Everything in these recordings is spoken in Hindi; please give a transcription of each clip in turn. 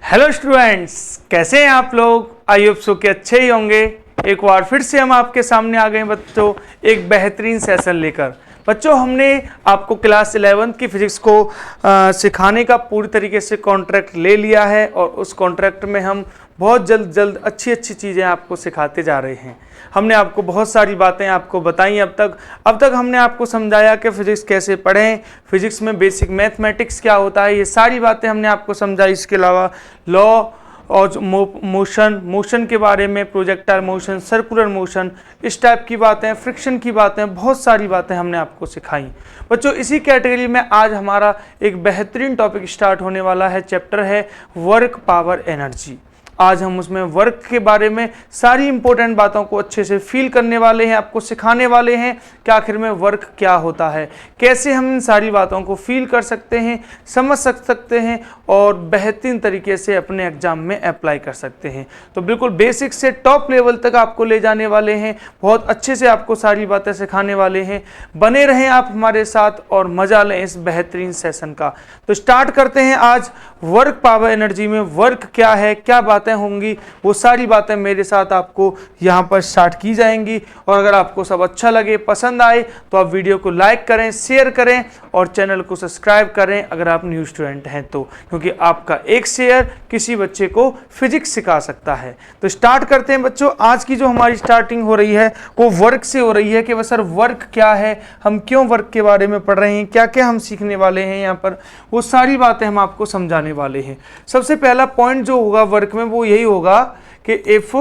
हेलो स्टूडेंट्स, कैसे हैं आप लोग। आई होप सो के अच्छे ही होंगे। एक बार फिर से हम आपके सामने आ गए हैं बच्चों, एक बेहतरीन सेशन लेकर। बच्चों, हमने आपको क्लास 11th की फिजिक्स को सिखाने का पूरी तरीके से कॉन्ट्रैक्ट ले लिया है और उस कॉन्ट्रैक्ट में हम बहुत जल्द अच्छी अच्छी चीज़ें आपको सिखाते जा रहे हैं। हमने आपको बहुत सारी बातें आपको बताई अब तक हमने आपको समझाया कि फिजिक्स कैसे पढ़ें, फिजिक्स में बेसिक मैथमेटिक्स क्या होता है, ये सारी बातें हमने आपको समझाई। इसके अलावा लॉ और मोशन के बारे में, प्रोजेक्टाइल मोशन, सर्कुलर मोशन, इस टाइप की बातें, फ्रिक्शन की बातें, बहुत सारी बातें हमने आपको सिखाई। बच्चों, इसी कैटेगरी में आज हमारा एक बेहतरीन टॉपिक स्टार्ट होने वाला है। चैप्टर है वर्क पावर एनर्जी। आज हम उसमें वर्क के बारे में सारी इंपॉर्टेंट बातों को अच्छे से फील करने वाले हैं, आपको सिखाने वाले हैं कि आखिर में वर्क क्या होता है, कैसे हम इन सारी बातों को फील कर सकते हैं, समझ सकते हैं और बेहतरीन तरीके से अपने एग्जाम में अप्लाई कर सकते हैं। तो बिल्कुल बेसिक से टॉप लेवल तक आपको ले जाने वाले हैं, बहुत अच्छे से आपको सारी बातें सिखाने वाले हैं। बने रहें आप हमारे साथ और मजा लें इस बेहतरीन सेशन का। तो स्टार्ट करते हैं आज वर्क पावर एनर्जी में वर्क क्या है, क्या बातें होंगी, वो सारी बातें मेरे साथ आपको यहाँ पर स्टार्ट की जाएंगी। और अगर आपको सब अच्छा लगे, पसंद आए, तो आप वीडियो को लाइक करें, शेयर करें और चैनल को सब्सक्राइब करें अगर आप न्यू स्टूडेंट हैं तो, क्योंकि आपका एक शेयर किसी बच्चे को फिजिक्स सिखा सकता है। तो स्टार्ट करते हैं बच्चों। आज की जो हमारी स्टार्टिंग हो रही है वो वर्क से हो रही है कि सर वर्क क्या है, हम क्यों वर्क के बारे में पढ़ रहे हैं, क्या क्या हम सीखने वाले हैं यहाँ पर, वो सारी बातें हम आपको समझाने वाले हैं। सबसे पहला पॉइंट जो होगा वर्क में वो यही होगा कि if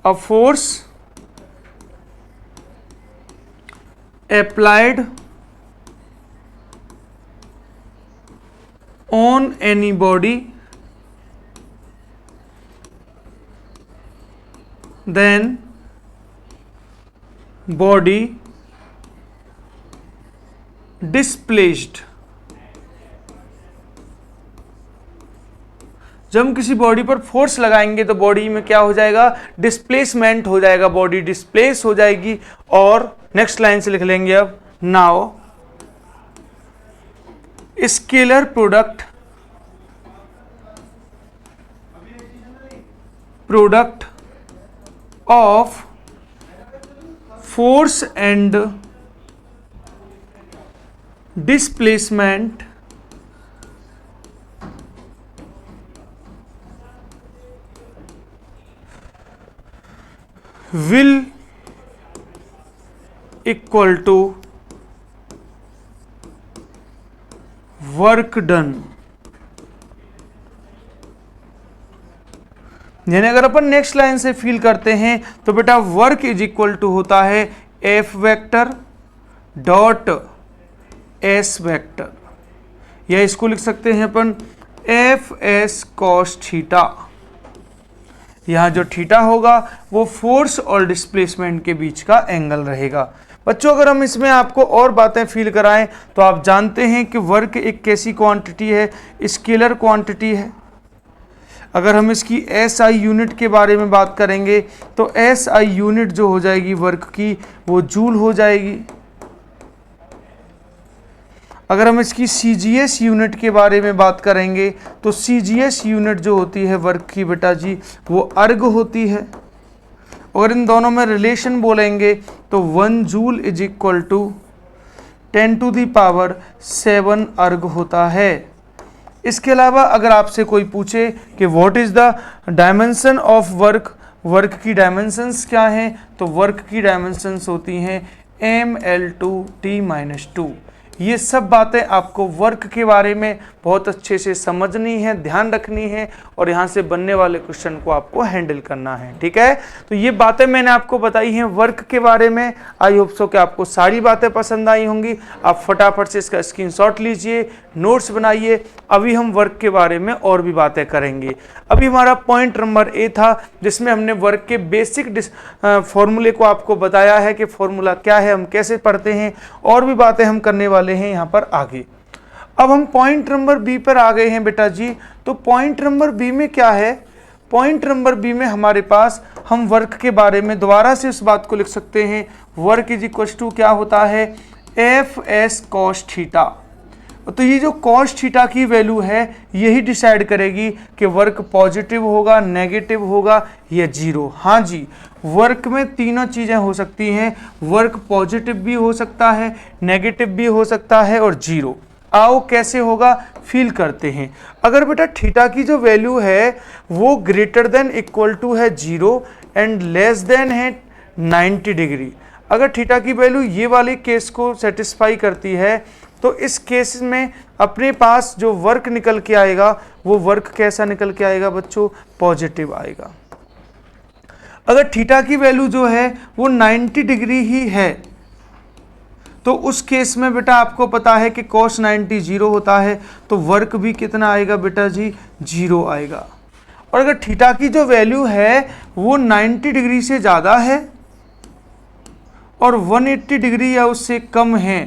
a force applied on any body then body displaced। जब हम किसी बॉडी पर फोर्स लगाएंगे तो बॉडी में क्या हो जाएगा, डिस्प्लेसमेंट हो जाएगा, बॉडी डिस्प्लेस हो जाएगी। और नेक्स्ट लाइन से लिख लेंगे अब, now scalar product of force and displacement will equal to work done। यानी अगर अपन नेक्स्ट लाइन से फील करते हैं तो बेटा वर्क इज इक्वल टू होता है F vector dot S vector, या इसको लिख सकते हैं अपन एफ एस कॉस थीटा। यहाँ जो थीटा होगा वो फोर्स और डिस्प्लेसमेंट के बीच का एंगल रहेगा। बच्चों, अगर हम इसमें आपको और बातें फील कराएं तो आप जानते हैं कि वर्क एक कैसी क्वांटिटी है, स्केलर क्वांटिटी है। अगर हम इसकी एसआई यूनिट के बारे में बात करेंगे तो एसआई यूनिट जो हो जाएगी वर्क की वो जूल हो जाएगी। अगर हम इसकी सीजीएस यूनिट के बारे में बात करेंगे तो सीजीएस यूनिट जो होती है वर्क की बेटा जी वो अर्ग होती है। और इन दोनों में रिलेशन बोलेंगे तो 1 जूल इज इक्वल टू 10⁻7 अर्ग होता है। इसके अलावा अगर आपसे कोई पूछे कि what is the dimension of work, work की डायमेंशंस क्या हैं, तो वर्क की डायमेंशंस होती हैं mL/T-2। ये सब बातें आपको वर्क के बारे में बहुत अच्छे से समझनी है, ध्यान रखनी है और यहाँ से बनने वाले क्वेश्चन को आपको हैंडल करना है। ठीक है, तो ये बातें मैंने आपको बताई हैं वर्क के बारे में। आई होप सो कि आपको सारी बातें पसंद आई होंगी। आप फटाफट से इसका स्क्रीनशॉट लीजिए, नोट्स बनाइए। अभी हम वर्क के बारे में और भी बातें करेंगे। अभी हमारा पॉइंट नंबर ए था जिसमें हमने वर्क के बेसिक फॉर्मूले को आपको बताया है कि फॉर्मूला क्या है, हम कैसे पढ़ते हैं, और भी बातें हम करने वाले हैं यहाँ पर आगे। अब हम पॉइंट नंबर बी पर आ गए हैं बेटा जी। तो पॉइंट नंबर बी में क्या है, पॉइंट नंबर बी में हमारे पास हम वर्क के बारे में दोबारा से इस बात को लिख सकते हैं, वर्क इज इक्वल टू क्या होता है, एफ एस कॉस थीटा। तो ये जो cos थीटा की वैल्यू है यही डिसाइड करेगी कि वर्क पॉजिटिव होगा, नेगेटिव होगा या जीरो। हाँ जी, वर्क में तीनों चीज़ें हो सकती हैं, वर्क पॉजिटिव भी हो सकता है, नेगेटिव भी हो सकता है और जीरो। आओ कैसे होगा फील करते हैं। अगर बेटा थीटा की जो वैल्यू है वो ग्रेटर देन इक्वल टू है जीरो एंड लेस देन है 90 डिग्री, अगर थीटा की वैल्यू ये वाले केस को सेटिस्फाई करती है तो इस केस में अपने पास जो वर्क निकल के आएगा वो वर्क कैसा निकल के आएगा बच्चों, पॉजिटिव आएगा। अगर थीटा की वैल्यू जो है वो 90 डिग्री ही है तो उस केस में बेटा आपको पता है कि cos 90 जीरो होता है, तो वर्क भी कितना आएगा बेटा जी, जीरो आएगा। और अगर थीटा की जो वैल्यू है वो 90 डिग्री से ज़्यादा है और 180 डिग्री या उससे कम है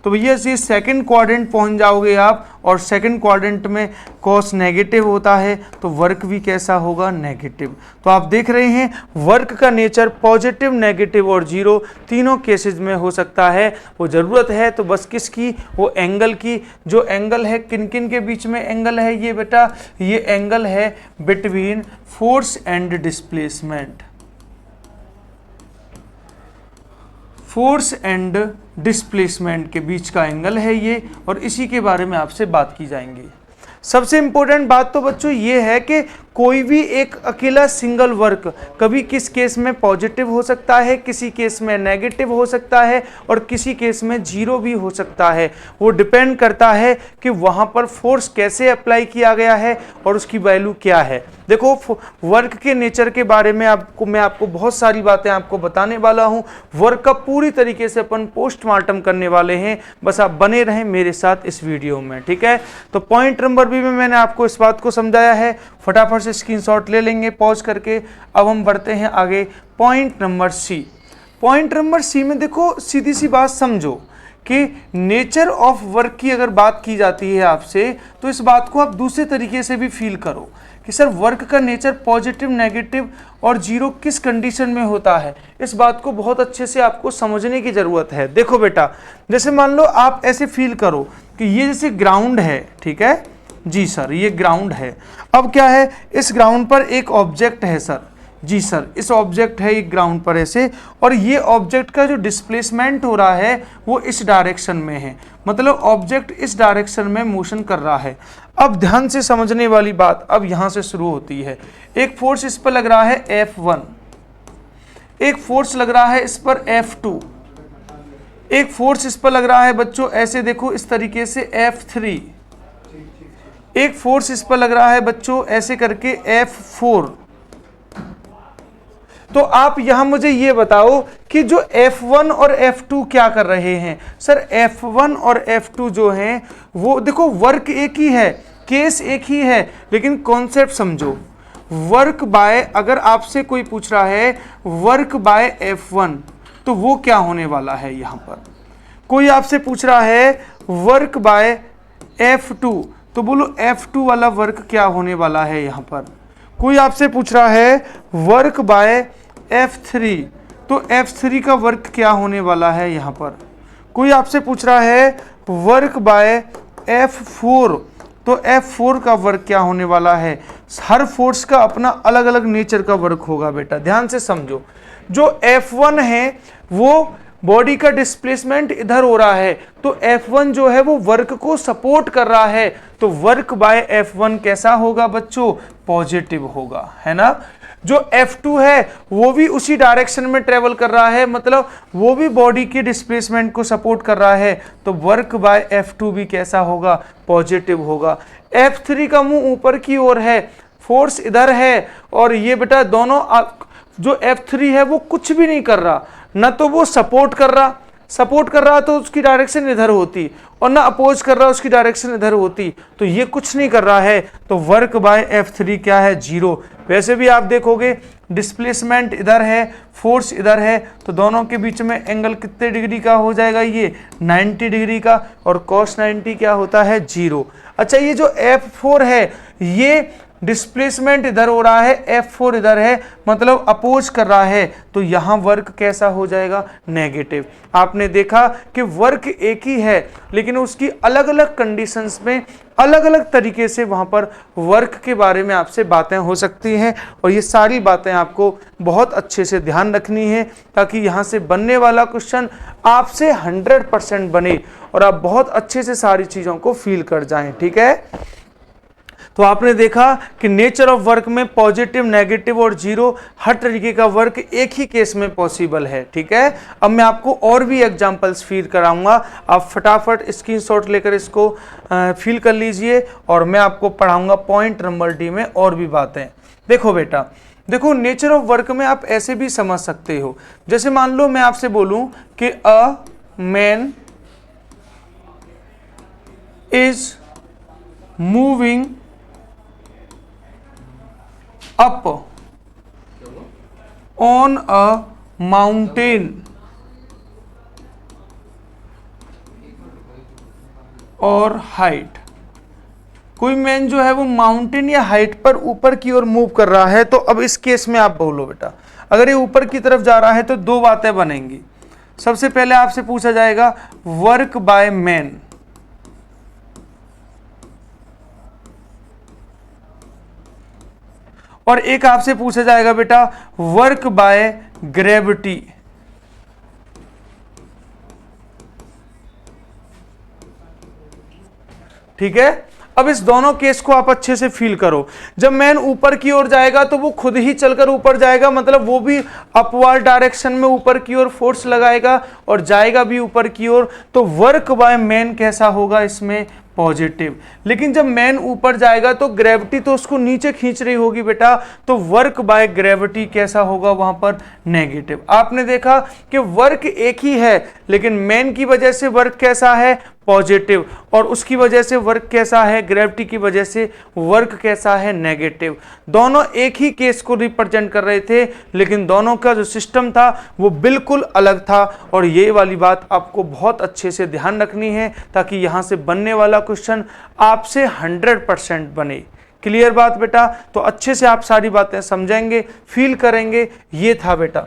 तो भैया ये सेकंड क्वाड्रेंट पहुंच जाओगे आप, और सेकंड क्वाड्रेंट में cos नेगेटिव होता है तो वर्क भी कैसा होगा, नेगेटिव। तो आप देख रहे हैं वर्क का नेचर पॉजिटिव, नेगेटिव और जीरो तीनों केसेस में हो सकता है। वो ज़रूरत है तो बस किसकी, वो एंगल की। जो एंगल है किन किन के बीच में एंगल है ये बेटा, ये एंगल है between force and displacement, force and displacement के बीच का एंगल है ये, और इसी के बारे में आपसे बात की जाएंगी। सबसे इंपॉर्टेंट बात तो बच्चों ये है कि कोई भी एक अकेला सिंगल वर्क कभी किस केस में पॉजिटिव हो सकता है, किसी केस में नेगेटिव हो सकता है और किसी केस में जीरो भी हो सकता है। वो डिपेंड करता है कि वहाँ पर फोर्स कैसे अप्लाई किया गया है और उसकी वैल्यू क्या है। देखो वर्क के नेचर के बारे में मैं आपको बहुत सारी बातें आपको बताने वाला हूँ। वर्क का पूरी तरीके से अपन पोस्टमार्टम करने वाले हैं, बस आप बने रहें मेरे साथ इस वीडियो में, ठीक है। तो पॉइंट नंबर बी में मैंने आपको इस बात को समझाया है, फटाफट से स्क्रीनशॉट ले लेंगे पॉज करके। अब हम बढ़ते हैं आगे point number C. Point number C में देखो सीधी सी बात समझो कि नेचर ऑफ वर्क की अगर बात की जाती है आपसे तो इस बात को आप दूसरे तरीके से भी फील करो कि सर वर्क का नेचर पॉजिटिव, नेगेटिव और जीरो किस कंडीशन में होता है। इस बात को बहुत अच्छे से आपको समझने की ज़रूरत है। देखो बेटा, जैसे मान लो आप ऐसे फील करो कि ये जैसे ग्राउंड है, ठीक है जी सर, ये ग्राउंड है। अब क्या है, इस ग्राउंड पर एक ऑब्जेक्ट है सर, जी सर, इस ऑब्जेक्ट है एक ग्राउंड पर ऐसे, और ये ऑब्जेक्ट का जो डिस्प्लेसमेंट हो रहा है वो इस डायरेक्शन में है, मतलब ऑब्जेक्ट इस डायरेक्शन में मोशन कर रहा है। अब ध्यान से समझने वाली बात अब यहाँ से शुरू होती है। एक फोर्स इस पर लग रहा है F1, एक फोर्स लग रहा है इस पर F2, एक फोर्स इस पर लग रहा है बच्चों ऐसे देखो इस तरीके से F3, एक फोर्स इस पर लग रहा है बच्चों ऐसे करके F4। तो आप यहां मुझे ये बताओ कि जो F1 और F2 क्या कर रहे हैं। सर F1 और F2 जो हैं वो देखो वर्क एक ही है, केस एक ही है, लेकिन कॉन्सेप्ट समझो। वर्क बाय, अगर आपसे कोई पूछ रहा है वर्क बाय F1 तो वो क्या होने वाला है। यहां पर कोई आपसे पूछ रहा है वर्क बाय F2 तो बोलो F2 वाला वर्क क्या होने वाला है। यहां पर कोई आपसे पूछ रहा है वर्क बाय F3 तो F3 का वर्क क्या होने वाला है। यहाँ पर कोई आपसे पूछ रहा है वर्क बाय F4 तो F4 का वर्क क्या होने वाला है। हर फोर्स का अपना अलग अलग नेचर का वर्क होगा बेटा, ध्यान से समझो। जो F1 है वो बॉडी का डिस्प्लेसमेंट इधर हो रहा है तो F1 जो है वो वर्क को सपोर्ट कर रहा है, तो वर्क बाय F1 कैसा होगा बच्चों, पॉजिटिव होगा, है ना। जो F2 है वो भी उसी डायरेक्शन में ट्रेवल कर रहा है, मतलब वो भी बॉडी के डिस्प्लेसमेंट को सपोर्ट कर रहा है, तो वर्क बाय F2 भी कैसा होगा, पॉजिटिव होगा। F3 का मुंह ऊपर की ओर है, फोर्स इधर है, और ये बेटा दोनों जो F3 है वो कुछ भी नहीं कर रहा, ना तो वो सपोर्ट कर रहा तो उसकी डायरेक्शन इधर होती, और ना अपोज कर रहा उसकी डायरेक्शन इधर होती, तो ये कुछ नहीं कर रहा है, तो वर्क बाय F3 क्या है, जीरो। वैसे भी आप देखोगे डिस्प्लेसमेंट इधर है, फोर्स इधर है, तो दोनों के बीच में एंगल कितने डिग्री का हो जाएगा, ये 90 डिग्री का, और cos 90 क्या होता है, जीरो। अच्छा, ये जो F4 है ये डिस्प्लेसमेंट इधर हो रहा है, F4 इधर है, मतलब अपोज कर रहा है, तो यहां वर्क कैसा हो जाएगा, नेगेटिव। आपने देखा कि वर्क एक ही है लेकिन उसकी अलग अलग कंडीशंस में अलग अलग तरीके से वहां पर वर्क के बारे में आपसे बातें हो सकती हैं, और ये सारी बातें आपको बहुत अच्छे से ध्यान रखनी है ताकि यहां से बनने वाला क्वेश्चन आपसे 100% बने और आप बहुत अच्छे से सारी चीजों को फील कर जाएं। ठीक है, तो आपने देखा कि नेचर ऑफ वर्क में पॉजिटिव, नेगेटिव और जीरो हर तरीके का वर्क एक ही केस में पॉसिबल है। ठीक है, अब मैं आपको और भी एग्जांपल्स फील कराऊंगा, आप फटाफट स्क्रीनशॉट लेकर इसको फील कर लीजिए और मैं आपको पढ़ाऊंगा पॉइंट नंबर डी में और भी बातें। देखो बेटा, देखो नेचर ऑफ वर्क में आप ऐसे भी समझ सकते हो, जैसे मान लो मैं आपसे बोलूं कि a man is moving up on a mountain और हाइट। कोई मैन जो है वो माउंटेन या हाइट पर ऊपर की ओर मूव कर रहा है, तो अब इस केस में आप बोलो बेटा, अगर ये ऊपर की तरफ जा रहा है तो दो बातें बनेंगी। सबसे पहले आपसे पूछा जाएगा वर्क बाय मैन, और एक आपसे पूछा जाएगा बेटा वर्क बाय ग्रेविटी। ठीक है, अब इस दोनों केस को आप अच्छे से फील करो। जब मैन ऊपर की ओर जाएगा तो वो खुद ही चलकर ऊपर जाएगा, मतलब वो भी अपवर्ड डायरेक्शन में ऊपर की ओर फोर्स लगाएगा और जाएगा भी ऊपर की ओर, तो वर्क बाय मैन कैसा होगा, इसमें पॉजिटिव। लेकिन जब मैन ऊपर जाएगा तो ग्रेविटी तो उसको नीचे खींच रही होगी बेटा, तो वर्क बाय ग्रेविटी कैसा होगा, वहां पर नेगेटिव। आपने देखा कि वर्क एक ही है लेकिन मैन की वजह से वर्क कैसा है, पॉजिटिव, और उसकी वजह से वर्क कैसा है, ग्रेविटी की वजह से वर्क कैसा है, नेगेटिव। दोनों एक ही केस को रिप्रेजेंट कर रहे थे लेकिन दोनों का जो सिस्टम था वो बिल्कुल अलग था, और ये वाली बात आपको बहुत अच्छे से ध्यान रखनी है ताकि यहां से बनने वाला क्वेश्चन आपसे 100% बने। क्लियर बात बेटा? तो अच्छे से आप सारी बातें समझेंगे, फील करेंगे। ये था बेटा।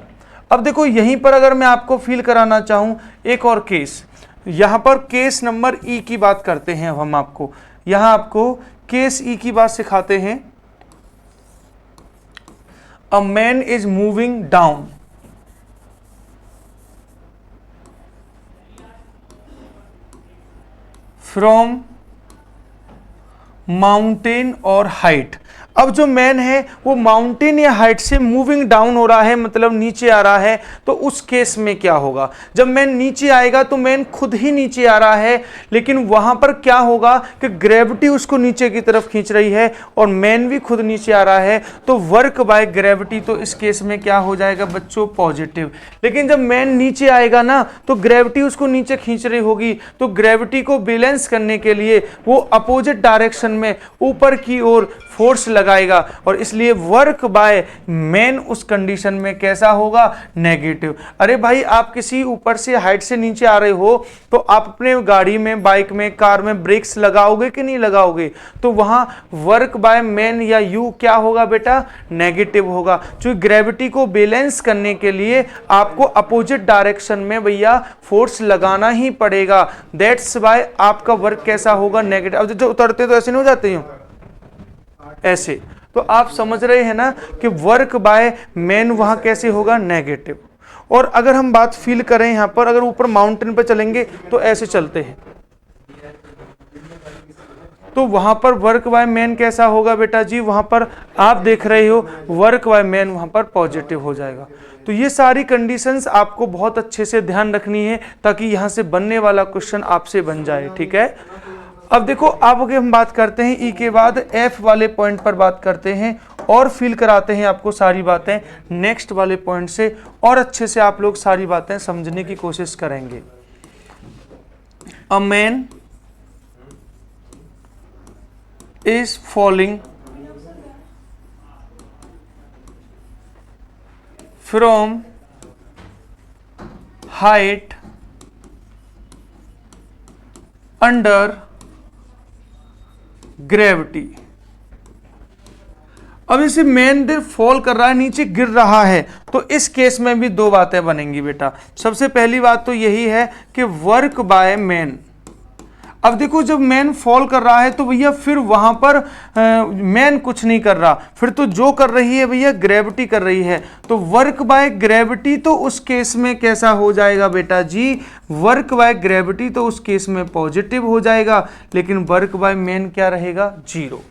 अब देखो यहीं पर अगर मैं आपको फील कराना चाहूं एक और केस, यहां पर केस नंबर ई की बात करते हैं। हम आपको यहां आपको केस ई की बात सिखाते हैं। A man is moving down from mountain और हाइट। अब जो मैन है वो माउंटेन या हाइट से मूविंग डाउन हो रहा है, मतलब नीचे आ रहा है। तो उस केस में क्या होगा, जब मैन नीचे आएगा तो मैन खुद ही नीचे आ रहा है, लेकिन वहां पर क्या होगा कि ग्रेविटी उसको नीचे की तरफ खींच रही है और मैन भी खुद नीचे आ रहा है, तो वर्क बाय ग्रेविटी तो इस केस में क्या हो जाएगा बच्चों, पॉजिटिव। लेकिन जब मैन नीचे आएगा ना तो ग्रेविटी उसको नीचे खींच रही होगी, तो ग्रेविटी को बैलेंस करने के लिए वो अपोजिट डायरेक्शन में ऊपर की ओर फोर्स लगाएगा, और इसलिए वर्क बाय मैन उस कंडीशन में कैसा होगा, नेगेटिव। अरे भाई आप किसी ऊपर से हाइट से नीचे आ रहे हो तो आप अपने गाड़ी में, बाइक में, कार में ब्रेक्स लगाओगे कि नहीं लगाओगे, तो वहां वर्क बाय मैन या यू क्या होगा बेटा, नेगेटिव होगा। क्योंकि ग्रेविटी को बैलेंस करने के लिए आपको अपोजिट डायरेक्शन में भैया फोर्स लगाना ही पड़ेगा। दैट्स वाई आपका वर्क कैसा होगा, नेगेटिव। अब जो उतरते तो ऐसे नहीं हो जाते हैं ऐसे, तो आप समझ रहे हैं ना कि वर्क बाय मैन वहां कैसे होगा, नेगेटिव। और अगर हम बात फील करें यहां पर, अगर ऊपर माउंटेन पर चलेंगे तो ऐसे चलते हैं, तो वहां पर वर्क बाय मैन कैसा होगा बेटा जी, वहां पर आप देख रहे हो वर्क बाय मैन वहां पर पॉजिटिव हो जाएगा। तो ये सारी कंडीशंस आपको बहुत अच्छे से ध्यान रखनी है ताकि यहां से बनने वाला क्वेश्चन आपसे बन जाए। ठीक है, अब देखो अब आगे हम बात करते हैं ई के बाद एफ वाले पॉइंट पर बात करते हैं और फील कराते हैं आपको सारी बातें नेक्स्ट वाले पॉइंट से, और अच्छे से आप लोग सारी बातें समझने की कोशिश करेंगे। A man is falling from height under gravity. अब इसे मैन फॉल कर रहा है, नीचे गिर रहा है, तो इस केस में भी दो बातें बनेंगी बेटा। सबसे पहली बात तो यही है कि वर्क बाय मैन। अब देखो जब मैन फॉल कर रहा है तो भैया फिर वहां पर मैन कुछ नहीं कर रहा, फिर तो जो कर रही है भैया ग्रेविटी कर रही है, तो वर्क बाय ग्रेविटी तो उस केस में कैसा हो जाएगा बेटा जी, वर्क बाय ग्रेविटी तो उस केस में पॉजिटिव हो जाएगा, लेकिन वर्क बाय मैन क्या रहेगा, जीरो।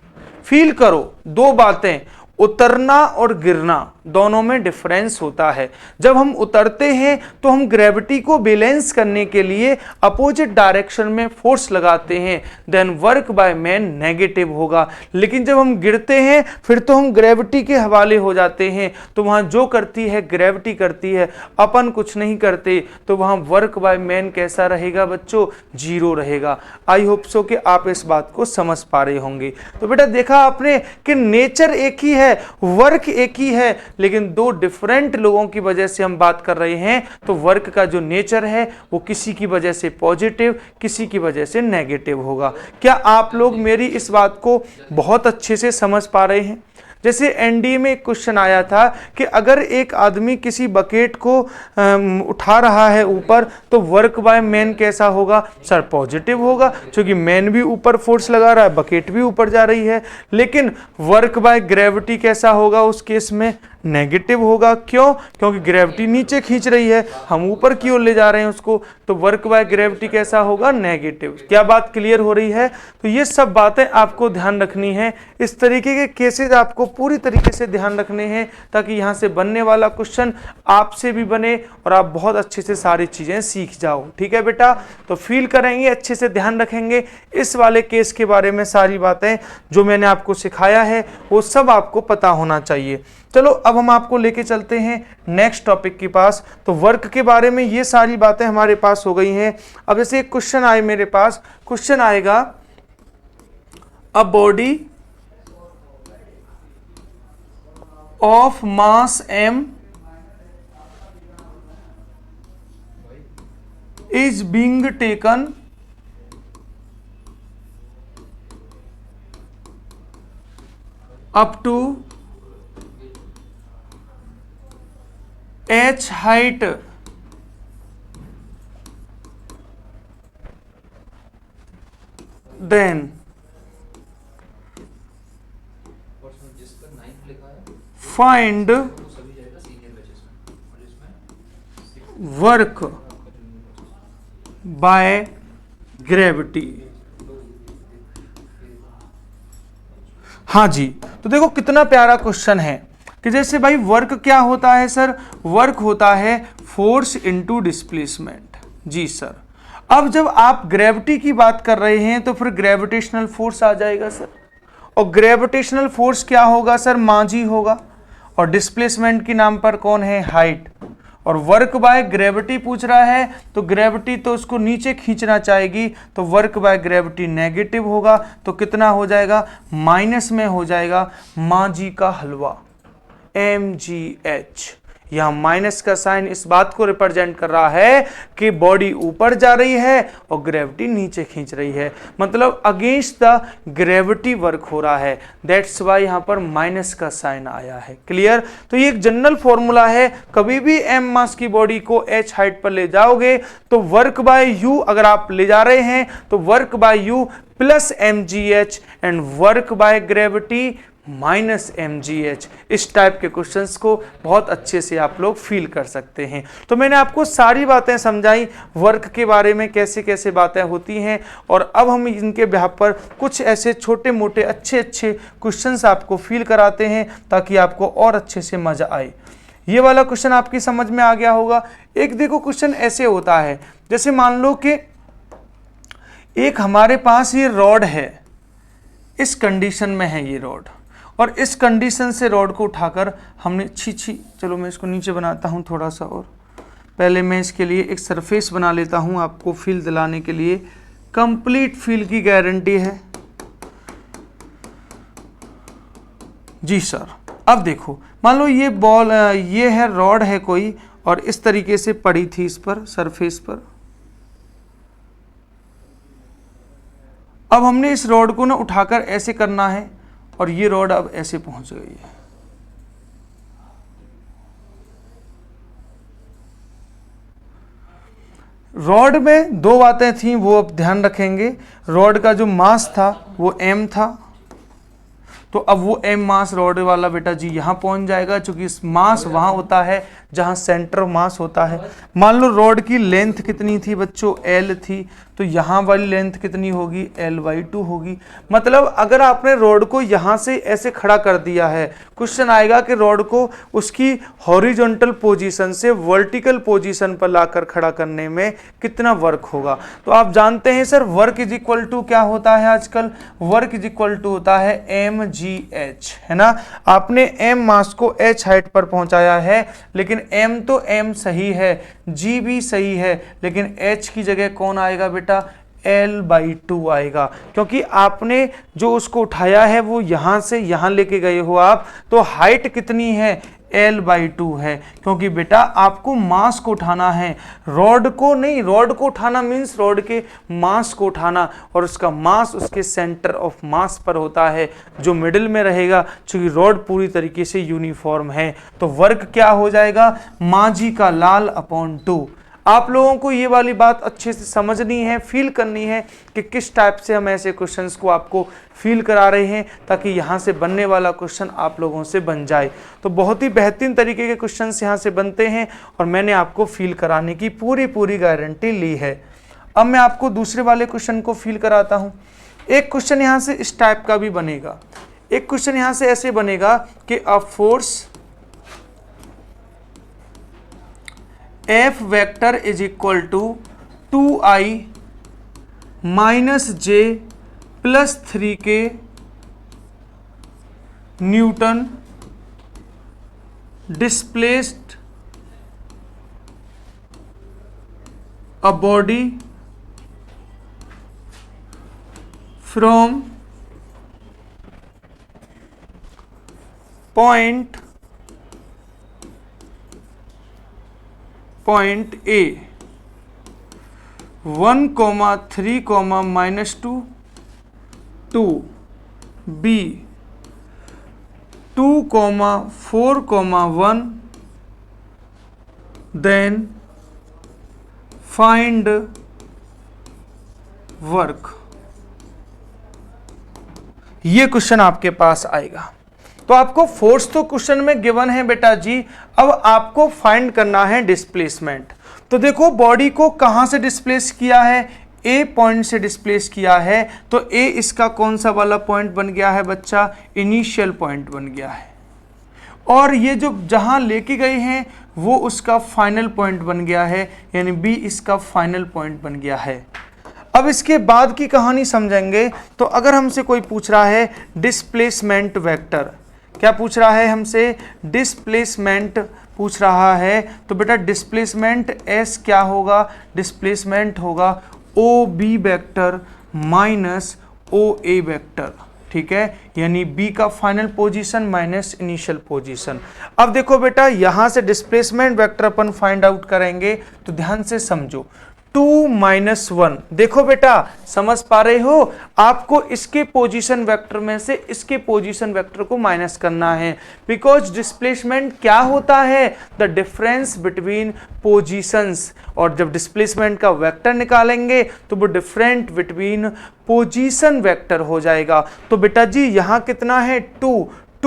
फील करो दो बातें, उतरना और गिरना दोनों में डिफरेंस होता है। जब हम उतरते हैं तो हम ग्रेविटी को बैलेंस करने के लिए अपोजिट डायरेक्शन में फोर्स लगाते हैं, then work by man negative होगा। लेकिन जब हम गिरते हैं फिर तो हम ग्रेविटी के हवाले हो जाते हैं, तो वहां जो करती है ग्रेविटी करती है, अपन कुछ नहीं करते, तो वहां वर्क बाय मैन कैसा रहेगा बच्चों, जीरो रहेगा। आई होप सो कि आप इस बात को समझ पा रहे होंगे। तो बेटा देखा आपने कि नेचर एक ही है, वर्क एक ही है, लेकिन दो डिफरेंट लोगों की वजह से हम बात कर रहे हैं। तो वर्क का जो नेचर है वो किसी की वजह से पॉजिटिव, किसी की वजह से नेगेटिव होगा। क्या आप लोग मेरी इस बात को बहुत अच्छे से समझ पा रहे हैं? जैसे एनडीए में एक क्वेश्चन आया था कि अगर एक आदमी किसी बकेट को उठा रहा है ऊपर, तो वर्क बाय मैन कैसा होगा, सर पॉजिटिव होगा, क्योंकि मैन भी ऊपर फोर्स लगा रहा है, बकेट भी ऊपर जा रही है। लेकिन वर्क बाय ग्रेविटी कैसा होगा उस केस में, नेगेटिव होगा। क्यों? क्योंकि ग्रेविटी नीचे खींच रही है, हम ऊपर की ओर ले जा रहे हैं उसको, तो वर्क बाय ग्रेविटी कैसा होगा, नेगेटिव। क्या बात क्लियर हो रही है? तो ये सब बातें आपको ध्यान रखनी है। इस तरीके के केसेस आपको पूरी तरीके से ध्यान रखने हैं, ताकि यहाँ से बनने वाला क्वेश्चन आपसे भी बने और आप बहुत अच्छे से सारी चीजें सीख जाओ। ठीक है बेटा? तो फील करेंगे, अच्छे से ध्यान रखेंगे इस वाले केस के बारे में। सारी बातें जो मैंने आपको सिखाया है वो सब आपको पता होना चाहिए। चलो अब हम आपको लेके चलते हैं नेक्स्ट टॉपिक के पास। तो वर्क के बारे में ये सारी बातें हमारे पास हो गई हैं। अब जैसे एक क्वेश्चन आए मेरे पास, क्वेश्चन आएगा a body of mass m is being taken up to h height then find work by gravity। हाँ जी, तो देखो कितना प्यारा क्वेश्चन है कि जैसे भाई वर्क क्या होता है सर, वर्क होता है फोर्स इनटू डिस्प्लेसमेंट। जी सर। अब जब आप ग्रेविटी की बात कर रहे हैं तो फिर ग्रेविटेशनल फोर्स आ जाएगा सर, और ग्रेविटेशनल फोर्स क्या होगा सर, माजी होगा, और डिस्प्लेसमेंट के नाम पर कौन है, हाइट। और वर्क बाय ग्रेविटी पूछ रहा है, तो ग्रेविटी तो उसको नीचे खींचना चाहेगी, तो वर्क बाय ग्रेविटी नेगेटिव होगा, तो कितना हो जाएगा, माइनस में हो जाएगा माजी का हलवा, mgh। यहां माइनस का साइन इस बात को रिप्रेजेंट कर रहा है कि बॉडी ऊपर जा रही है और ग्रेविटी नीचे खींच रही है, मतलब अगेंस्ट द ग्रेविटी वर्क हो रहा है। दैट्स वाई यहां पर माइनस का साइन आया है। क्लियर? तो ये एक जनरल फॉर्मूला है, कभी भी m मास की बॉडी को h हाइट पर ले जाओगे तो वर्क बाय u, अगर आप ले जा रहे हैं तो work by u plus mgh and work by gravity minus mgh। इस टाइप के क्वेश्चंस को बहुत अच्छे से आप लोग फील कर सकते हैं। तो मैंने आपको सारी बातें समझाई वर्क के बारे में, कैसे कैसे बातें होती हैं, और अब हम इनके बिहाफ पर कुछ ऐसे छोटे मोटे अच्छे अच्छे क्वेश्चंस आपको फील कराते हैं, ताकि आपको और अच्छे से मजा आए। ये वाला क्वेश्चन आपकी समझ में आ गया होगा। एक देखो क्वेश्चन ऐसे होता है, जैसे मान लो कि एक हमारे पास ये रॉड है, इस कंडीशन में है ये रॉड, और इस कंडीशन से रॉड को उठाकर हमने चलो मैं इसको नीचे बनाता हूँ थोड़ा सा, और पहले मैं इसके लिए एक सरफेस बना लेता हूँ आपको फील दिलाने के लिए। कंप्लीट फील की गारंटी है जी सर। अब देखो मान लो ये बॉल, ये है रॉड है कोई, और इस तरीके से पड़ी थी इस पर सरफेस पर। अब हमने इस रॉड को ना उठाकर ऐसे करना है और ये रॉड अब ऐसे पहुंच गई है। रॉड में दो बातें थी, वो अब ध्यान रखेंगे। रॉड का जो मास था वो m था, तो अब वो m मास रॉड वाला बेटा जी यहाँ पहुंच जाएगा, क्योंकि इस मास वहां होता है जहां सेंटर मास होता है। मान लो रॉड की लेंथ कितनी थी बच्चों, l थी, तो यहाँ वाली लेंथ कितनी होगी, l/2 होगी। मतलब अगर आपने रॉड को यहाँ से ऐसे खड़ा कर दिया है, क्वेश्चन आएगा कि रॉड को उसकी हॉरिजॉन्टल पोजीशन से वर्टिकल पोजीशन पर लाकर खड़ा करने में कितना वर्क होगा। तो आप जानते हैं sir work is equal to क्या होता है, आजकल वर्क इज इक्वल टू होता है mgh, है ना। आपने m मास को h हाइट पर पहुंचाया है, लेकिन m तो m सही है, g भी सही है, लेकिन h की जगह कौन आएगा बेटा, l/2 आएगा, क्योंकि आपने जो उसको उठाया है वो यहां से यहां लेके गए हो आप, तो हाइट कितनी है, l/2 है, क्योंकि बेटा आपको मास को उठाना है, रॉड को नहीं। रॉड को उठाना मीन्स रॉड के मास को उठाना, और उसका मास उसके सेंटर ऑफ मास पर होता है जो मिडिल में रहेगा, क्योंकि रॉड पूरी तरीके से यूनिफॉर्म है। तो वर्क क्या हो जाएगा, माझी का लाल अपॉन 2। आप लोगों को ये वाली बात अच्छे से समझनी है, फील करनी है कि किस टाइप से हम ऐसे क्वेश्चंस को आपको फील करा रहे हैं, ताकि यहाँ से बनने वाला क्वेश्चन आप लोगों से बन जाए। तो बहुत ही बेहतरीन तरीके के क्वेश्चंस यहाँ से बनते हैं, और मैंने आपको फील कराने की पूरी गारंटी ली है। अब मैं आपको दूसरे वाले क्वेश्चन को फील कराता हूँ। एक क्वेश्चन यहाँ से इस टाइप का भी बनेगा, एक क्वेश्चन यहाँ से ऐसे बनेगा कि a force F vector is equal to 2i minus j plus 3k newton displaced a body from point A 1, 3, -2 to B 2, 4, 1, then find work। ये क्वेश्चन आपके पास आएगा। तो आपको फोर्स तो क्वेश्चन में गिवन है बेटा जी, अब आपको फाइंड करना है डिस्प्लेसमेंट। तो देखो बॉडी को कहां से डिस्प्लेस किया है, ए पॉइंट से डिस्प्लेस किया है, तो ए इसका कौन सा वाला पॉइंट बन गया है बच्चा, इनिशियल पॉइंट बन गया है, और ये जो जहां लेके गए हैं वो उसका फाइनल पॉइंट बन गया है, यानी बी इसका फाइनल पॉइंट बन गया है। अब इसके बाद की कहानी समझेंगे। तो अगर हमसे कोई पूछ रहा है डिस्प्लेसमेंट वेक्टर, क्या पूछ रहा है हमसे, डिस्प्लेसमेंट पूछ रहा है, तो बेटा डिस्प्लेसमेंट एस क्या होगा, डिस्प्लेसमेंट होगा O B vector minus O ए वेक्टर, ठीक है, यानी बी का final position minus initial position. अब देखो बेटा यहां से डिस्प्लेसमेंट वेक्टर अपन फाइंड आउट करेंगे, तो ध्यान से समझो 2 - 1, देखो बेटा समझ पा रहे हो, आपको इसके पोजीशन वेक्टर में से इसके पोजीशन वेक्टर को माइनस करना है, बिकॉज डिस्प्लेसमेंट क्या होता है, द डिफरेंस बिटवीन पोजीशंस, और जब डिस्प्लेसमेंट का वेक्टर निकालेंगे तो वो डिफरेंट बिटवीन पोजीशन वेक्टर हो जाएगा। तो बेटा जी यहाँ कितना है 2 -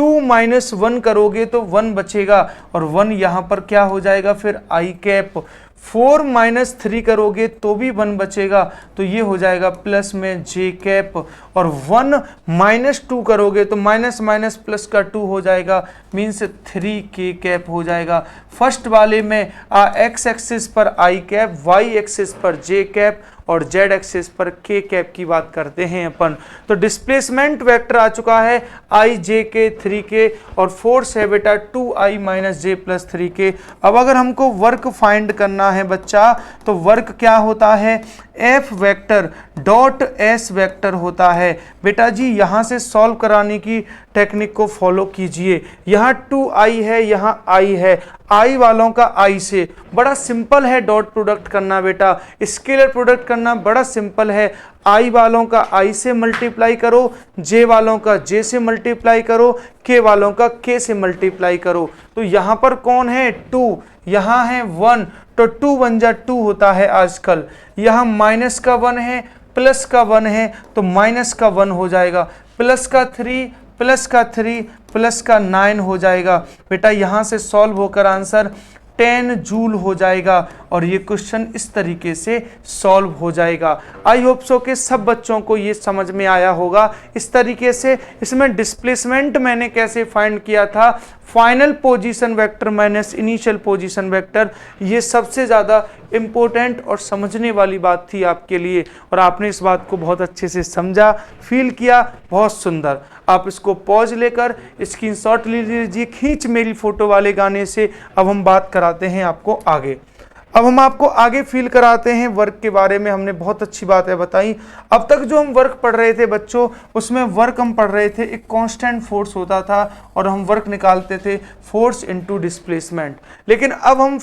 1 करोगे तो 1 बचेगा, और 1 यहाँ पर क्या हो जाएगा फिर आई कैप, 4 - 3 करोगे तो भी 1 बचेगा, तो ये हो जाएगा प्लस में जे कैप, और 1 - 2 करोगे तो माइनस माइनस प्लस का 2 हो जाएगा, मीन्स 3k कैप हो जाएगा। फर्स्ट वाले में एक्स एक्सिस पर आई कैप, वाई एक्सिस पर जे कैप, और जेड एक्सिस पर के कैप की बात करते हैं अपन। तो डिस्प्लेसमेंट वेक्टर आ चुका है आई जे के 3k, और फोर्स है बेटा 2i - j + 3k। अब अगर हमको वर्क फाइंड करना है बच्चा, तो वर्क क्या होता है, F vector dot S vector होता है। बेटा जी यहाँ से सॉल्व कराने की टेक्निक को फॉलो कीजिए। यहाँ 2i है, यहाँ i है, i वालों का i से बड़ा सिंपल है डॉट प्रोडक्ट करना बेटा, स्केलर प्रोडक्ट करना बड़ा सिंपल है। i वालों का i से मल्टीप्लाई करो, j वालों का j से मल्टीप्लाई करो, k वालों का k से मल्टीप्लाई करो। तो यहाँ पर कौन है 2, यहाँ है 1, तो 2 1 जा 2 होता है आजकल। यहाँ माइनस का 1 है, प्लस का 1 है, तो माइनस का 1 हो जाएगा, प्लस का 3, प्लस का 3, प्लस का 9 हो जाएगा। बेटा यहाँ से सॉल्व होकर आंसर 10 जूल हो जाएगा और ये क्वेश्चन इस तरीके से सॉल्व हो जाएगा। आई होप सो के सब बच्चों को ये समझ में आया होगा। इस तरीके से इसमें डिस्प्लेसमेंट मैंने कैसे फाइंड किया था, final position vector minus initial position vector, ये सबसे ज़्यादा इम्पोर्टेंट और समझने वाली बात थी आपके लिए, और आपने इस बात को बहुत अच्छे से समझा, फील किया, बहुत सुंदर। आप इसको पॉज लेकर स्क्रीनशॉट ले लीजिए खींच मेरी फोटो वाले गाने से। अब हम बात कराते हैं आपको आगे। अब हम आपको आगे फील कराते हैं वर्क के बारे में। हमने बहुत अच्छी बातें बताई। अब तक जो हम वर्क पढ़ रहे थे बच्चों, उसमें वर्क हम पढ़ रहे थे एक कांस्टेंट फोर्स होता था और हम वर्क निकालते थे फोर्स इनटू डिस्प्लेसमेंट। लेकिन अब हम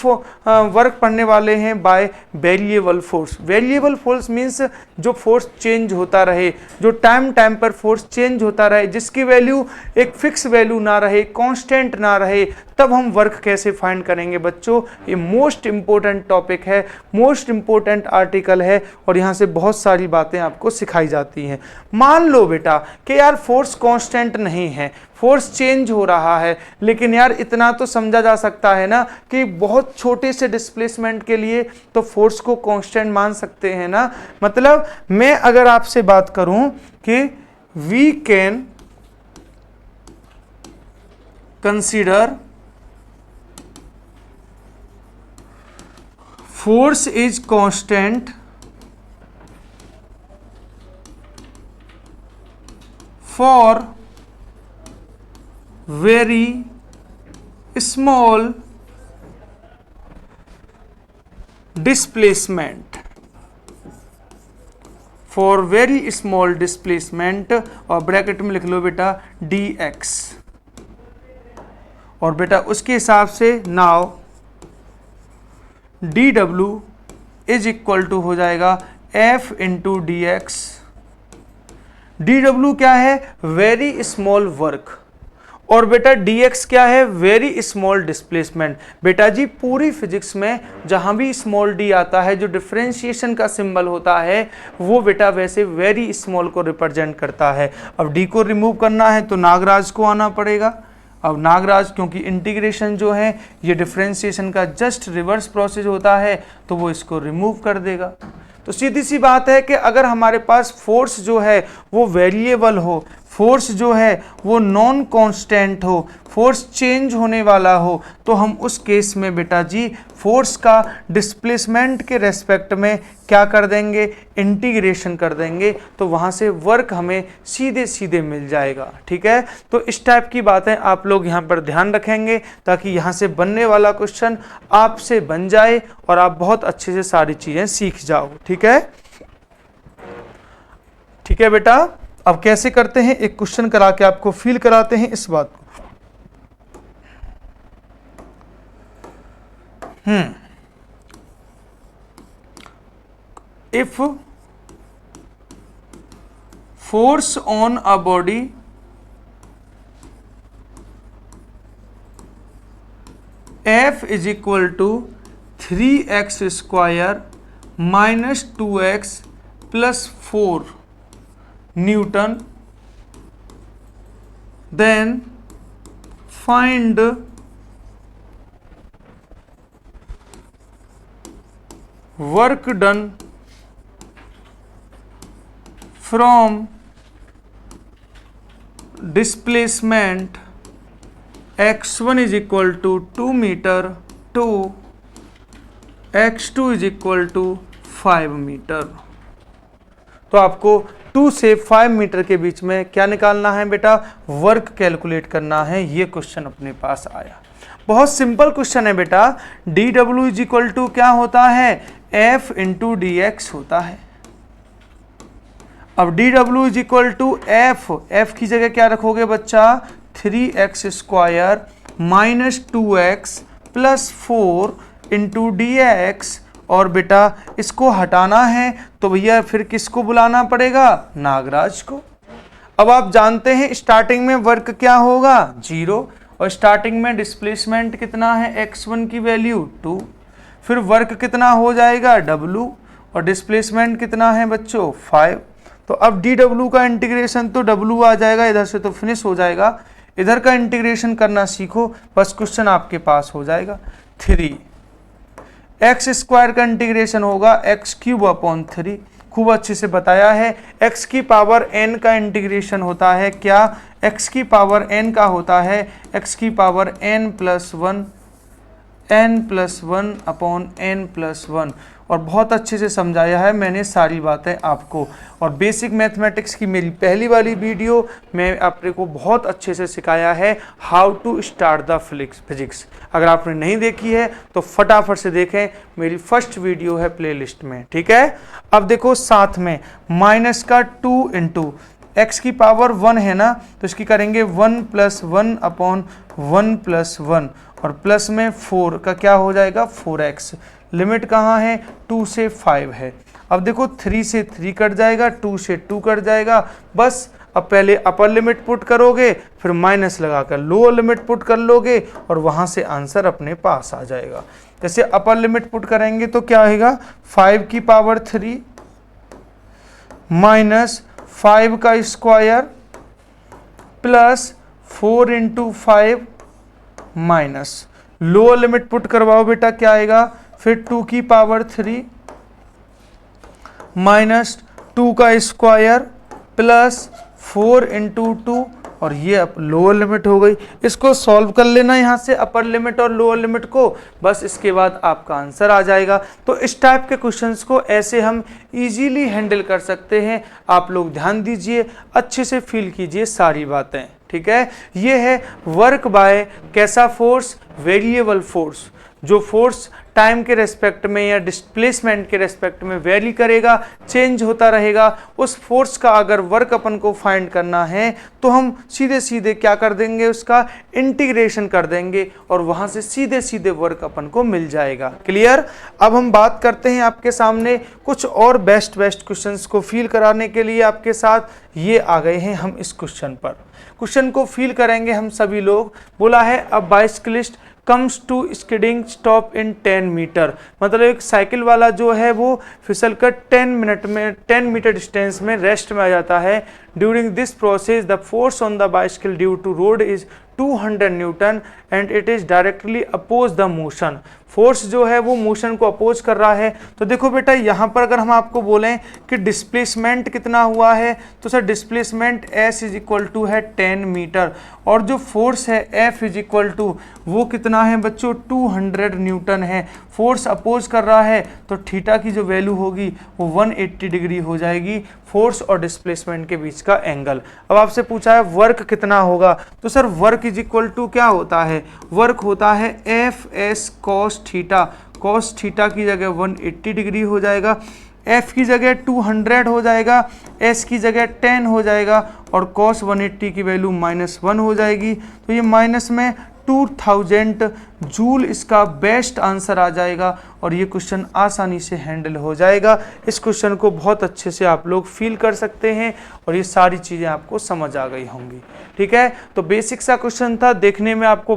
वर्क पढ़ने वाले हैं by variable force. Variable force means जो फोर्स चेंज होता रहे, जो टाइम टाइम पर फोर्स चेंज होता रहे, जिसकी वैल्यू एक फिक्स वैल्यू ना रहे, कांस्टेंट ना रहे, तब हम वर्क कैसे फाइंड करेंगे बच्चों। ये मोस्ट इंपॉर्टेंट टॉपिक है, मोस्ट इंपॉर्टेंट आर्टिकल है और यहाँ से बहुत सारी बातें आपको सिखाई जाती हैं। मान लो बेटा कि यार फोर्स कांस्टेंट नहीं है, फोर्स चेंज हो रहा है, लेकिन यार इतना तो समझा जा सकता है ना कि बहुत छोटे से डिस्प्लेसमेंट के लिए तो फोर्स को कांस्टेंट मान सकते हैं ना। मतलब मैं अगर आपसे बात करूं कि we can consider force is constant for very small displacement, for very small displacement, और ब्रैकेट में लिख लो बेटा dx, और बेटा उसके हिसाब से now dw is equal to हो जाएगा f into d x. dw क्या है, वेरी स्मॉल वर्क, और बेटा dx क्या है, वेरी स्मॉल डिस्प्लेसमेंट। बेटा जी पूरी फिजिक्स में जहां भी स्मॉल d आता है, जो डिफरेंशिएशन का सिंबल होता है, वो बेटा वैसे वेरी स्मॉल को रिप्रेजेंट करता है। अब d को रिमूव करना है तो नागराज को आना पड़ेगा। अब नागराज क्योंकि इंटीग्रेशन जो है ये डिफरेंशिएशन का जस्ट रिवर्स प्रोसेस होता है, तो वो इसको रिमूव कर देगा। तो सीधी सी बात है कि अगर हमारे पास फोर्स जो है वो वेरिएबल हो, फोर्स जो है वो नॉन कांस्टेंट हो, फोर्स चेंज होने वाला हो, तो हम उस केस में बेटा जी फोर्स का डिस्प्लेसमेंट के रेस्पेक्ट में क्या कर देंगे, इंटीग्रेशन कर देंगे, तो वहाँ से वर्क हमें सीधे सीधे मिल जाएगा। ठीक है, तो इस टाइप की बातें आप लोग यहाँ पर ध्यान रखेंगे ताकि यहाँ से बनने वाला क्वेश्चन आपसे बन जाए और आप बहुत अच्छे से सारी चीज़ें सीख जाओ। ठीक है, ठीक है बेटा। अब कैसे करते हैं, एक क्वेश्चन करा के आपको फील कराते हैं इस बात को। If force on a body F is equal to 3x square minus 2x plus 4 newton, then find work done from displacement x1 is equal to 2 meter to x2 is equal to 5 metre. तो आपको 2 से 5 मीटर के बीच में क्या निकालना है बेटा, वर्क कैलकुलेट करना है। ये क्वेश्चन अपने पास आया, बहुत सिंपल क्वेश्चन है बेटा। डी डब्ल्यू इज इक्वल टू क्या होता है, एफ इंटू डी एक्स होता है। अब डी डब्ल्यू इज इक्वल टू एफ की जगह क्या रखोगे बच्चा, 3x² minus 2x plus 4 into dx। और बेटा इसको हटाना है तो भैया फिर किसको बुलाना पड़ेगा, नागराज को। अब आप जानते हैं स्टार्टिंग में वर्क क्या होगा, 0, और स्टार्टिंग में डिस्प्लेसमेंट कितना है, x1 की वैल्यू 2, फिर वर्क कितना हो जाएगा w, और डिस्प्लेसमेंट कितना है बच्चों 5। तो अब dw का इंटीग्रेशन तो w आ जाएगा, इधर से तो फिनिश हो जाएगा, इधर का इंटीग्रेशन करना सीखो, बस क्वेश्चन आपके पास हो जाएगा। 3x² का इंटीग्रेशन होगा x³/3, खूब अच्छे से बताया है। x की पावर n का इंटीग्रेशन होता है क्या, x की पावर n का होता है x की पावर n+1 n+1/n+1, और बहुत अच्छे से समझाया है मैंने सारी बातें आपको। और बेसिक मैथमेटिक्स की मेरी पहली वाली वीडियो में आपने को बहुत अच्छे से सिखाया है how to start the physics. अगर आपने नहीं देखी है तो फटाफट से देखें, मेरी फर्स्ट वीडियो है प्लेलिस्ट में, ठीक है। अब देखो साथ में माइनस का 2 इंटू x की पावर 1 है ना, तो इसकी करेंगे 1+1/1+1, और प्लस में 4 का क्या हो जाएगा 4x। लिमिट कहाँ है, 2 से 5 है। अब देखो 3 से 3 कट जाएगा, 2 से 2 कट जाएगा, बस अब पहले अपर लिमिट पुट करोगे, फिर माइनस लगाकर लोअर लिमिट पुट कर लोगे, और वहां से आंसर अपने पास आ जाएगा। जैसे अपर लिमिट पुट करेंगे तो क्या आएगा, 5 की पावर 3 माइनस 5 का square plus 4 into 5 minus lower limit put करवाओ बेटा, क्या आएगा फिर 2 की पावर 3 माइनस 2 का स्क्वायर प्लस 4 इंटू 2, और ये अब लोअर लिमिट हो गई। इसको सॉल्व कर लेना यहाँ से अपर लिमिट और लोअर लिमिट को, बस इसके बाद आपका आंसर आ जाएगा। तो इस टाइप के क्वेश्चंस को ऐसे हम इजीली हैंडल कर सकते हैं। आप लोग ध्यान दीजिए, अच्छे से फील कीजिए सारी बातें, ठीक है। ये है वर्क बाय कैसा फोर्स, वेरिएबल फोर्स। जो फोर्स टाइम के रेस्पेक्ट में या डिस्प्लेसमेंट के रेस्पेक्ट में वेरी करेगा, चेंज होता रहेगा, उस फोर्स का अगर वर्क अपन को फाइंड करना है तो हम सीधे सीधे क्या कर देंगे, उसका इंटीग्रेशन कर देंगे, और वहां से सीधे सीधे वर्क अपन को मिल जाएगा। क्लियर। अब हम बात करते हैं आपके सामने कुछ और बेस्ट क्वेश्चंस को फील कराने के लिए आपके साथ ये आ गए हैं हम इस क्वेश्चन पर। क्वेश्चन को फील करेंगे हम सभी लोग। बोला है a bicyclist comes to skidding stop in 10 metre, मतलब एक साइकिल वाला जो है वो फिसल कर 10 मीटर डिस्टेंस में रेस्ट में आ जाता है। During this process the force on the bicycle due to road is 200 newton and it is directly oppose the motion. Force जो है वो मोशन को अपोज कर रहा है। तो देखो बेटा यहाँ पर अगर हम आपको बोलें कि डिस्प्लेसमेंट कितना हुआ है, तो sir displacement s is equal to है 10 मीटर, और जो फोर्स है F इज इक्वल टू वो कितना है बच्चों 200 न्यूटन है। फोर्स अपोज कर रहा है तो थीटा की जो वैल्यू होगी वो 180 डिग्री हो जाएगी, फोर्स और डिस्प्लेसमेंट के बीच का एंगल। अब आपसे पूछा है वर्क कितना होगा, तो sir work is equal to क्या होता है, वर्क होता है Fs cos theta. cos theta की जगह 180 डिग्री हो जाएगा, F की जगह 200 हो जाएगा, S की जगह 10 हो जाएगा, और cos 180 की वैल्यू -1 हो जाएगी। तो ये माइनस में 2000 जूल इसका बेस्ट आंसर आ जाएगा, और ये क्वेश्चन आसानी से हैंडल हो जाएगा। इस क्वेश्चन को बहुत अच्छे से आप लोग फील कर सकते हैं, और ये सारी चीज़ें आपको समझ आ गई होंगी, ठीक है। तो बेसिक सा क्वेश्चन था, देखने में आपको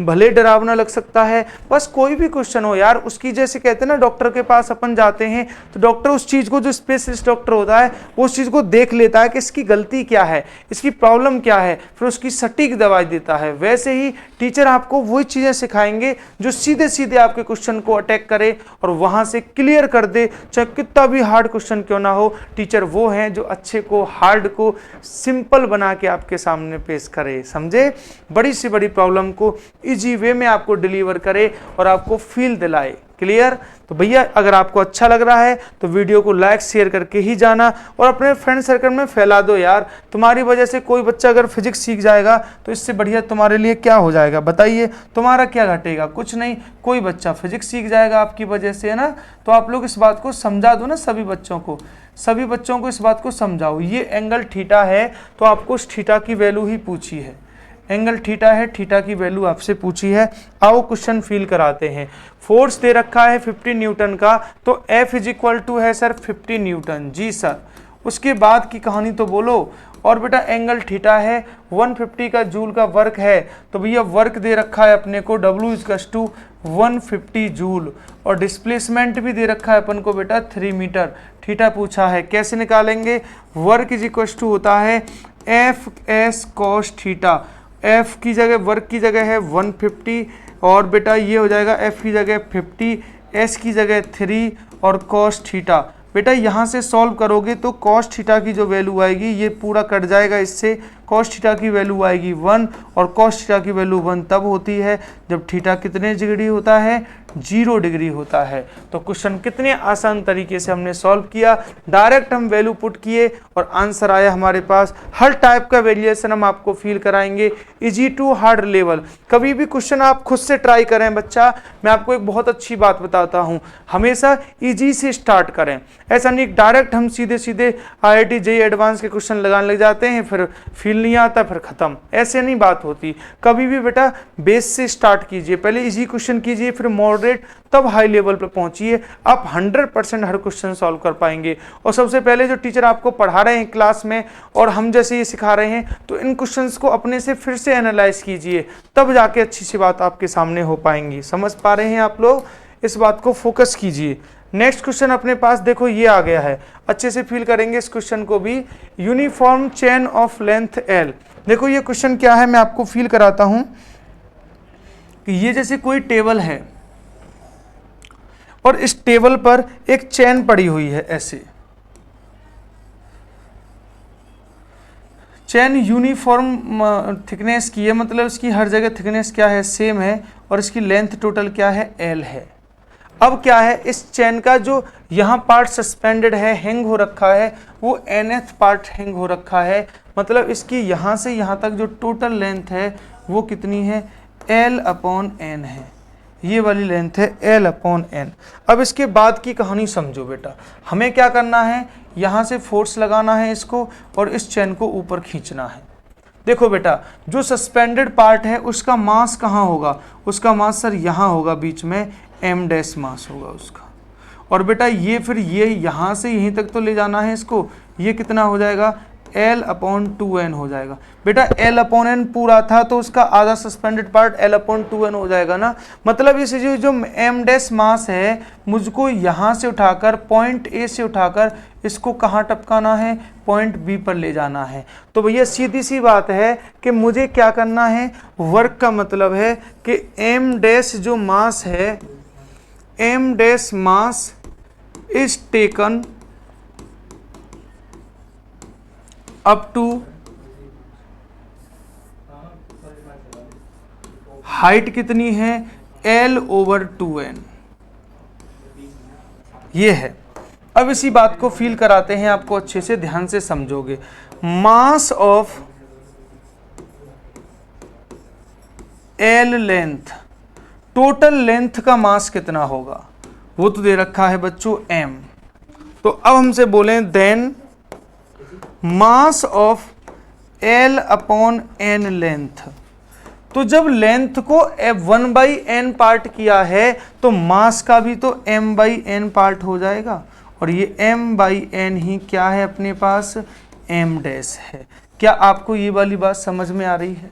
भले डरावना लग सकता है, बस कोई भी क्वेश्चन हो यार, उसकी जैसे कहते हैं ना डॉक्टर के पास अपन जाते हैं तो डॉक्टर उस चीज़ को, जो स्पेशलिस्ट डॉक्टर होता है वो उस चीज़ को देख लेता है कि इसकी गलती क्या है, इसकी प्रॉब्लम क्या है, फिर उसकी सटीक दवाई देता है। वैसे ही टीचर आपको वही चीज़ें सिखाएंगे जो सीधे सीधे आपके क्वेश्चन को अटैक करे और वहां से क्लियर कर दे, चाहे कितना भी हार्ड क्वेश्चन क्यों ना हो। टीचर वो हैं जो अच्छे को, हार्ड को सिंपल बना के आपके सामने पेश करे, समझे, बड़ी से बड़ी प्रॉब्लम को इजी वे में आपको डिलीवर करे और आपको फील दिलाए। क्लियर? तो भैया अगर आपको अच्छा लग रहा है तो वीडियो को लाइक शेयर करके ही जाना और अपने फ्रेंड सर्कल में फैला दो यार। तुम्हारी वजह से कोई बच्चा अगर फिजिक्स सीख जाएगा तो इससे बढ़िया तुम्हारे लिए क्या हो जाएगा बताइए? तुम्हारा क्या घटेगा? कुछ नहीं, कोई बच्चा फिजिक्स सीख जाएगा आपकी वजह से, है ना। तो आप लोग इस बात को समझा दो ना सभी बच्चों को इस बात को समझाओ। ये एंगल थीटा है तो आपको उस थीटा की वैल्यू ही पूछी है, एंगल थीटा है, थीटा की वैल्यू आपसे पूछी है। आओ क्वेश्चन फिल कराते हैं। फोर्स दे रखा है 50 न्यूटन का, तो F इज इक्वल टू है सर 50 न्यूटन। जी सर, उसके बाद की कहानी तो बोलो। और बेटा एंगल थीटा है, 150 का जूल का वर्क है, तो भैया वर्क दे रखा है अपने को W इज टू 150 जूल, और डिस्प्लेसमेंट भी दे रखा है अपन को बेटा 3 मीटर। थीटा पूछा है, कैसे निकालेंगे? वर्क इज इक्वल टू होता है F(s) cos थीटा। F की जगह, वर्क की जगह है 150, और बेटा ये हो जाएगा F की जगह 50, S की जगह 3 और cos थीटा। बेटा यहाँ से सॉल्व करोगे तो cos थीटा की जो वैल्यू आएगी ये पूरा कट जाएगा, इससे cos थीटा की वैल्यू आएगी 1, और cos थीटा की वैल्यू 1 तब होती है जब थीटा कितने डिग्री होता है? 0 डिग्री होता है। तो क्वेश्चन कितने आसान तरीके से हमने सॉल्व किया, डायरेक्ट हम वैल्यू पुट किए और आंसर आया हमारे पास। हर टाइप का वेरिएशन हम आपको फील कराएंगे, इजी टू हार्ड लेवल। कभी भी क्वेश्चन आप खुद से ट्राई करें बच्चा, मैं आपको एक बहुत अच्छी बात बताता हूं, हमेशा इजी से स्टार्ट करें। ऐसा नहीं डायरेक्ट हम सीधे सीधे IIT JEE एडवांस के क्वेश्चन लगाने लग जाते हैं, फिर फील नहीं आता, फिर खत्म। ऐसे नहीं बात होती। कभी भी बेटा बेस से स्टार्ट कीजिए, पहले इजी क्वेश्चन कीजिए, फिर मॉडरेट, तब हाई लेवल पर पहुंचिए। आप 100% हर क्वेश्चन सॉल्व कर पाएंगे। और सबसे पहले जो टीचर आपको पढ़ा रहे हैं क्लास में और हम जैसे ये सिखा रहे हैं, तो इन क्वेश्चंस को अपने से फिर से एनालाइज कीजिए, तब जाके अच्छी सी बात आपके सामने हो पाएंगी। समझ पा रहे हैं आप लोग? इस बात को फोकस कीजिए। नेक्स्ट क्वेश्चन अपने पास देखो ये आ गया है, अच्छे से फील करेंगे इस क्वेश्चन को भी। Uniform chain of length L। देखो ये क्वेश्चन क्या है, मैं आपको फील कराता हूं कि ये जैसे कोई टेबल है और इस टेबल पर एक चेन पड़ी हुई है, ऐसे चेन यूनिफॉर्म थिकनेस की है, मतलब इसकी हर जगह थिकनेस क्या है? सेम है, और इसकी लेंथ टोटल क्या है? L है। अब क्या है, इस चेन का जो यहाँ पार्ट सस्पेंडेड है, हैंग हो रखा है, वो nth पार्ट हैंग हो रखा है, मतलब इसकी यहाँ से यहाँ तक जो टोटल लेंथ है वो कितनी है? L/n है। ये वाली लेंथ है L/n। अब इसके बाद की कहानी समझो बेटा, हमें क्या करना है? यहाँ से फोर्स लगाना है इसको और इस चेन को ऊपर खींचना है। देखो बेटा, जो सस्पेंडेड पार्ट है उसका मास कहाँ होगा? उसका मास सर यहाँ होगा, बीच में m' मास होगा उसका। और बेटा ये फिर ये यहाँ से यहीं तक तो ले जाना है इसको, ये कितना हो जाएगा? L/2n हो जाएगा। बेटा L/n पूरा था तो उसका आधा सस्पेंडेड पार्ट L/2n हो जाएगा ना। मतलब इस जो m' मास है, मुझको यहाँ से उठाकर पॉइंट A से उठाकर इसको कहाँ टपकाना है? पॉइंट B पर ले जाना है। तो भैया सीधी सी बात है कि मुझे क्या करना है? वर्क का मतलब है कि m' जो मास है, m' mass is taken up to height कितनी है? L/2n, ये है। अब इसी बात को फील कराते हैं आपको, अच्छे से ध्यान से समझोगे। Mass of L length, total length का मास कितना होगा? वो तो दे रखा है बच्चों m। तो अब हमसे बोलें then mass of L/n length. तो जब लेंथ को 1/n पार्ट किया है तो मास का भी तो m/n पार्ट हो जाएगा, और ये m/n ही क्या है अपने पास? m' है। क्या आपको ये वाली बात समझ में आ रही है?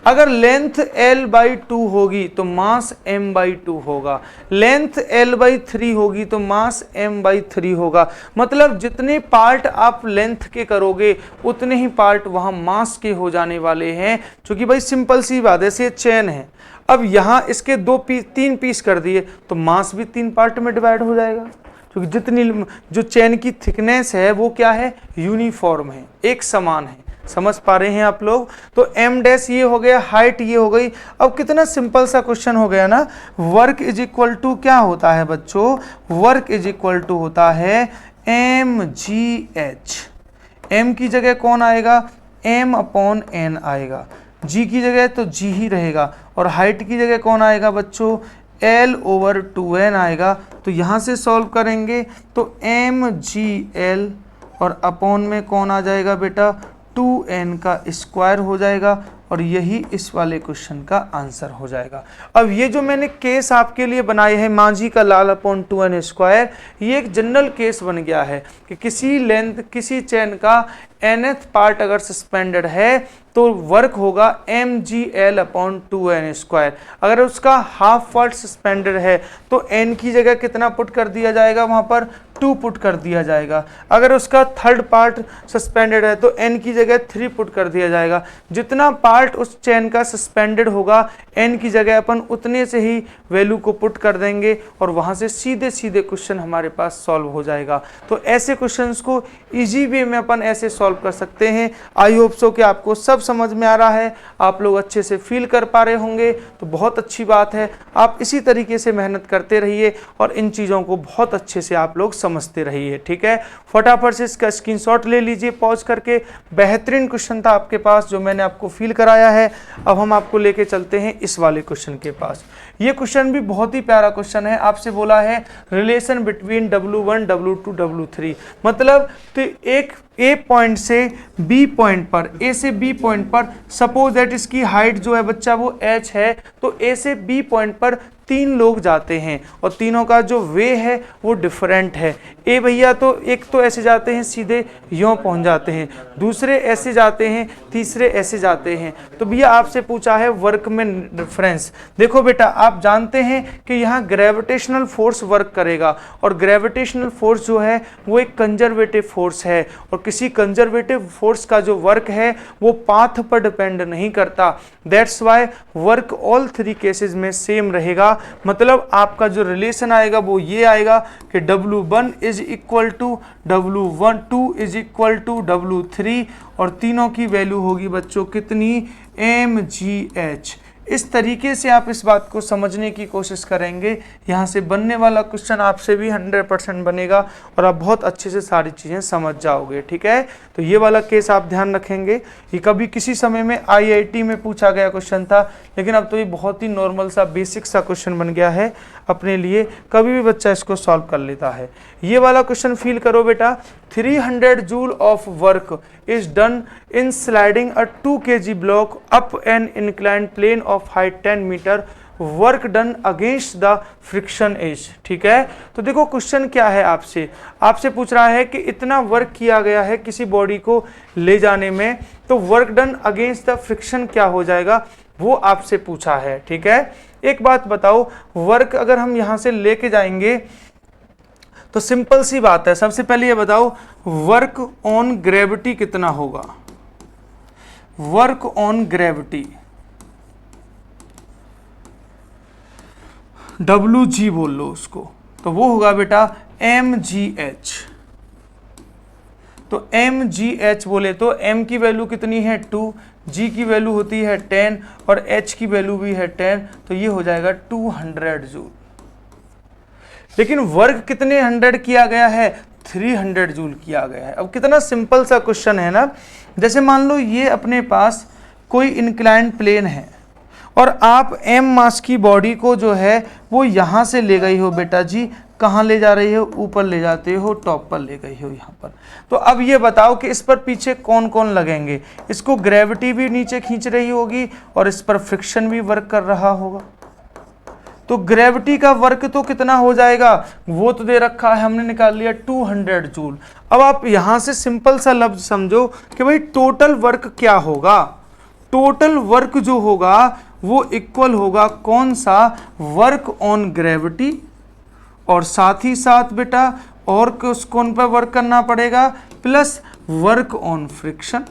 अगर लेंथ L/2 होगी तो मास m/2 होगा, लेंथ L/3 होगी तो मास m/3 होगा। मतलब जितने पार्ट आप लेंथ के करोगे उतने ही पार्ट वहां मास के हो जाने वाले हैं। क्योंकि भाई सिंपल सी बात है, ऐसे चेन है, अब यहाँ इसके 3 पीस कर दिए तो मास भी 3 पार्ट में डिवाइड हो जाएगा। क्योंकि जितनी जो चेन की थिकनेस है वो क्या है? यूनिफॉर्म है, एक समान है। समझ पा रहे हैं आप लोग? तो m डैश ये हो गया, हाइट ये हो गई। अब कितना सिंपल सा क्वेश्चन हो गया ना। वर्क इज इक्वल टू क्या होता है बच्चों? वर्क इज इक्वल टू होता है mgh। m की जगह कौन आएगा? m अपॉन n आएगा। g की जगह तो g ही रहेगा, और हाइट की जगह कौन आएगा बच्चों? L ओवर 2n आएगा। तो यहाँ से सॉल्व करेंगे तो mgl और अपॉन में कौन आ जाएगा बेटा? 2n का स्क्वायर हो जाएगा, और यही इस वाले क्वेश्चन का आंसर हो जाएगा। अब ये जो मैंने केस आपके लिए बनाए हैं माझी का लाल अपॉन 2n स्क्वायर, ये एक जनरल केस बन गया है कि किसी लेंथ किसी चेन का nth पार्ट अगर सस्पेंडेड है तो वर्क होगा mgl अपॉन 2n स्क्वायर। अगर उसका हाफ पार्ट सस्पेंडेड है तो n की जगह कितना पुट कर दिया जाएगा? वहां पर 2 पुट कर दिया जाएगा। अगर उसका थर्ड पार्ट सस्पेंडेड है तो n की जगह 3 पुट कर दिया जाएगा। जितना पार्ट उस चेन का सस्पेंडेड होगा n की जगह अपन उतने से ही वैल्यू को पुट कर देंगे, और वहां से सीधे सीधे क्वेश्चन हमारे पास सॉल्व हो जाएगा। तो ऐसे क्वेश्चंस को इजी वे में अपन ऐसे सॉल्व कर सकते हैं। आई होप सो कि आपको सब समझ में आ रहा है, आप लोग अच्छे से फील कर पा रहे होंगे, तो बहुत अच्छी बात है। आप इसी तरीके से मेहनत करते रहिए और इन चीज़ों को बहुत अच्छे से आप लोग समझते रहिए, ठीक है। फटाफट से इसका स्क्रीनशॉट ले लीजिए पॉज करके। बेहतरीन क्वेश्चन था आपके पास जो मैंने आपको फील कराया है। अब हम आपको लेके चलते हैं इस वाले क्वेश्चन के पास। ये क्वेश्चन भी बहुत ही प्यारा क्वेश्चन है। आपसे बोला है relation between W1 W2 W3, मतलब तो एक ए पॉइंट से बी पॉइंट पर, ए से बी पॉइंट पर सपोज दैट इसकी हाइट जो है बच्चा वो h है, तो ए से बी पॉइंट पर 3 लोग जाते हैं और तीनों का जो वे है वो डिफरेंट है। ए भैया तो एक तो ऐसे जाते हैं सीधे यों पहुंच जाते हैं, दूसरे ऐसे जाते हैं, तीसरे ऐसे जाते हैं। तो भैया आपसे पूछा है वर्क में डिफरेंस। देखो बेटा आप जानते हैं कि यहाँ ग्रेविटेशनल फोर्स वर्क करेगा, और ग्रेविटेशनल फोर्स जो है वो एक कंजर्वेटिव फोर्स है, और किसी कंजर्वेटिव फोर्स का जो वर्क है वो पाथ पर डिपेंड नहीं करता। That's why work all 3 cases में सेम रहेगा। मतलब आपका जो रिलेशन आएगा वो ये आएगा कि W1 is equal to W2 is equal to W3, और तीनों की वैल्यू होगी बच्चों कितनी? mgh। इस तरीके से आप इस बात को समझने की कोशिश करेंगे, यहाँ से बनने वाला क्वेश्चन आपसे भी 100% बनेगा और आप बहुत अच्छे से सारी चीज़ें समझ जाओगे, ठीक है। तो ये वाला केस आप ध्यान रखेंगे। ये कभी किसी समय में IIT में पूछा गया क्वेश्चन था, लेकिन अब तो ये बहुत ही नॉर्मल सा बेसिक सा क्वेश्चन बन गया है अपने लिए, कभी भी बच्चा इसको सॉल्व कर लेता है। ये वाला क्वेश्चन फील करो बेटा। 300 joule of work is done in sliding a 2 kg block up an inclined plane of height 10 meter, work done against the friction edge। ठीक है, तो देखो क्वेश्चन क्या है, आपसे पूछ रहा है कि इतना वर्क किया गया है किसी बॉडी को ले जाने में, तो work done against the friction क्या हो जाएगा वो आपसे पूछा है, ठीक है। एक बात बताओ, वर्क अगर हम यहां से लेके जाएंगे तो सिंपल सी बात है, सबसे पहले ये बताओ वर्क ऑन ग्रेविटी कितना होगा। वर्क ऑन ग्रेविटी WG बोल लो उसको, तो वो होगा बेटा mgh। तो mgh बोले तो m की वैल्यू कितनी है 2, g की वैल्यू होती है 10 और h की वैल्यू भी है 10, तो ये हो जाएगा 200 जूल। लेकिन वर्क कितने 100 किया गया है? 300 जूल किया गया है। अब कितना सिंपल सा क्वेश्चन है ना। जैसे मान लो ये अपने पास कोई इंक्लाइंड प्लेन है और आप m मास की बॉडी को जो है वो यहाँ से ले गई हो बेटा जी, कहाँ ले जा रही हो? ऊपर ले जाते हो, टॉप पर ले गई हो यहाँ पर। तो अब ये बताओ कि इस पर पीछे कौन कौन लगेंगे? इसको ग्रेविटी भी नीचे खींच रही होगी और इस पर फ्रिक्शन भी वर्क कर रहा होगा। तो ग्रेविटी का वर्क तो कितना हो जाएगा वो तो दे रखा है, हमने निकाल लिया 200 जूल। अब आप यहां से सिंपल सा लफ्ज समझो कि भाई टोटल वर्क क्या होगा। टोटल वर्क जो होगा वो इक्वल होगा कौन सा? वर्क ऑन ग्रेविटी, और साथ ही साथ बेटा और कौन पर वर्क करना पड़ेगा? Plus work on friction.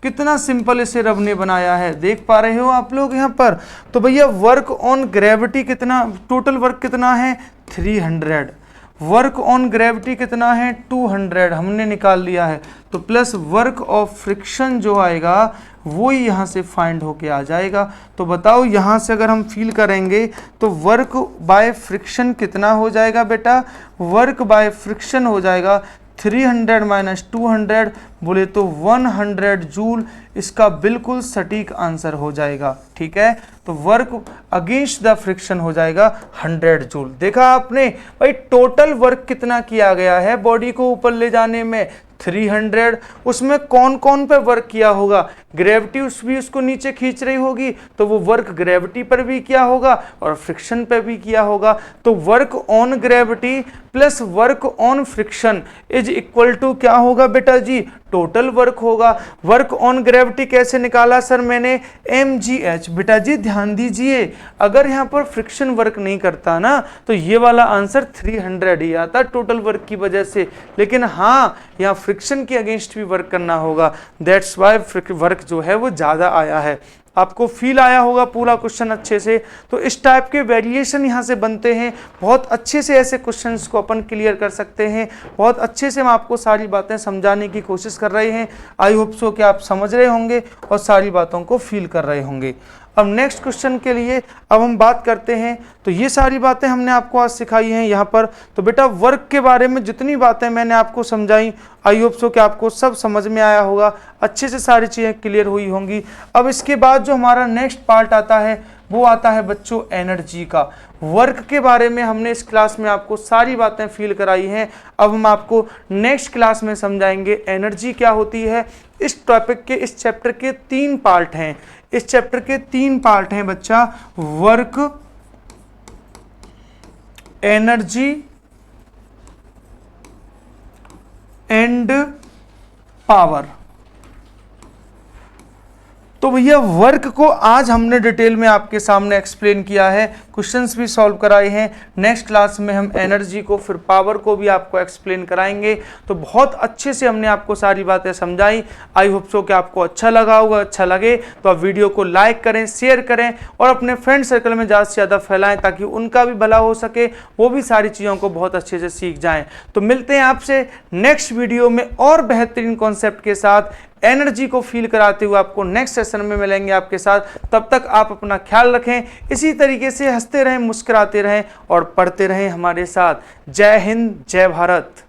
कितना सिंपल इसे रब ने बनाया है, देख पा रहे हो आप लोग यहाँ पर। तो भैया वर्क ऑन ग्रेविटी कितना, टोटल वर्क कितना है? 300। वर्क ऑन ग्रेविटी कितना है 200 हमने निकाल लिया है, तो प्लस वर्क ऑफ फ्रिक्शन जो आएगा वो ही यहाँ से फाइंड होके आ जाएगा। तो बताओ यहाँ से अगर हम फील करेंगे तो वर्क बाय फ्रिक्शन कितना हो जाएगा बेटा, वर्क बाय फ्रिक्शन हो जाएगा 300 माइनस 200 बोले तो 100 जूल, इसका बिल्कुल सटीक आंसर हो जाएगा। ठीक है, तो वर्क अगेंस्ट द फ्रिक्शन हो जाएगा 100 जूल। देखा आपने भाई टोटल वर्क कितना किया गया है बॉडी को ऊपर ले जाने में 300, उसमें कौन कौन पे वर्क किया होगा, ग्रेविटी भी उसको नीचे खींच रही होगी तो वो वर्क ग्रेविटी पर भी किया होगा और फ्रिक्शन पे भी किया होगा। तो work on gravity plus work on friction is equal to क्या होगा बेटा जी, टोटल वर्क होगा। वर्क ऑन ग्रेविटी कैसे निकाला सर मैंने, mgh। बेटा जी ध्यान दीजिए, अगर यहाँ पर फ्रिक्शन वर्क नहीं करता ना तो ये वाला आंसर 300 ही आता टोटल वर्क की वजह से, लेकिन हाँ यहाँ फ्रिक्शन के अगेंस्ट भी वर्क करना होगा, दैट्स वाई वर्क जो है वो ज्यादा आया है। आपको फील आया होगा पूरा क्वेश्चन अच्छे से। तो इस टाइप के वेरिएशन यहाँ से बनते हैं, बहुत अच्छे से ऐसे क्वेश्चंस को अपन क्लियर कर सकते हैं। बहुत अच्छे से हम आपको सारी बातें समझाने की कोशिश कर रहे हैं। आई होप सो कि आप समझ रहे होंगे और सारी बातों को फील कर रहे होंगे। अब नेक्स्ट क्वेश्चन के लिए अब हम बात करते हैं। तो ये सारी बातें हमने आपको आज सिखाई हैं यहाँ पर। तो बेटा वर्क के बारे में जितनी बातें मैंने आपको समझाई, आई होप सो कि आपको सब समझ में आया होगा, अच्छे से सारी चीज़ें क्लियर हुई होंगी। अब इसके बाद जो हमारा नेक्स्ट पार्ट आता है वो आता है बच्चों एनर्जी का। वर्क के बारे में हमने इस क्लास में आपको सारी बातें फील कराई हैं। अब हम आपको नेक्स्ट क्लास में समझाएंगे एनर्जी क्या होती है। इस टॉपिक के इस चैप्टर के 3 पार्ट हैं। इस चैप्टर के 3 पार्ट हैं बच्चा, वर्क, एनर्जी एंड पावर। तो भैया वर्क को आज हमने डिटेल में आपके सामने एक्सप्लेन किया है, क्वेश्चंस भी सॉल्व कराए हैं। नेक्स्ट क्लास में हम एनर्जी को फिर पावर को भी आपको एक्सप्लेन कराएंगे। तो बहुत अच्छे से हमने आपको सारी बातें समझाई। आई होप सो कि आपको अच्छा लगा होगा। अच्छा लगे तो आप वीडियो को लाइक करें, शेयर करें और अपने फ्रेंड सर्कल में ज़्यादा से ज़्यादा फैलाएं ताकि उनका भी भला हो सके, वो भी सारी चीज़ों को बहुत अच्छे से सीख जाएँ। तो मिलते हैं आपसे नेक्स्ट वीडियो में और बेहतरीन कॉन्सेप्ट के साथ, एनर्जी को फील कराते हुए आपको नेक्स्ट सेशन में मिलेंगे आपके साथ। तब तक आप अपना ख्याल रखें, इसी तरीके से हंसते रहें, मुस्कुराते रहें और पढ़ते रहें हमारे साथ। जय हिंद, जय भारत।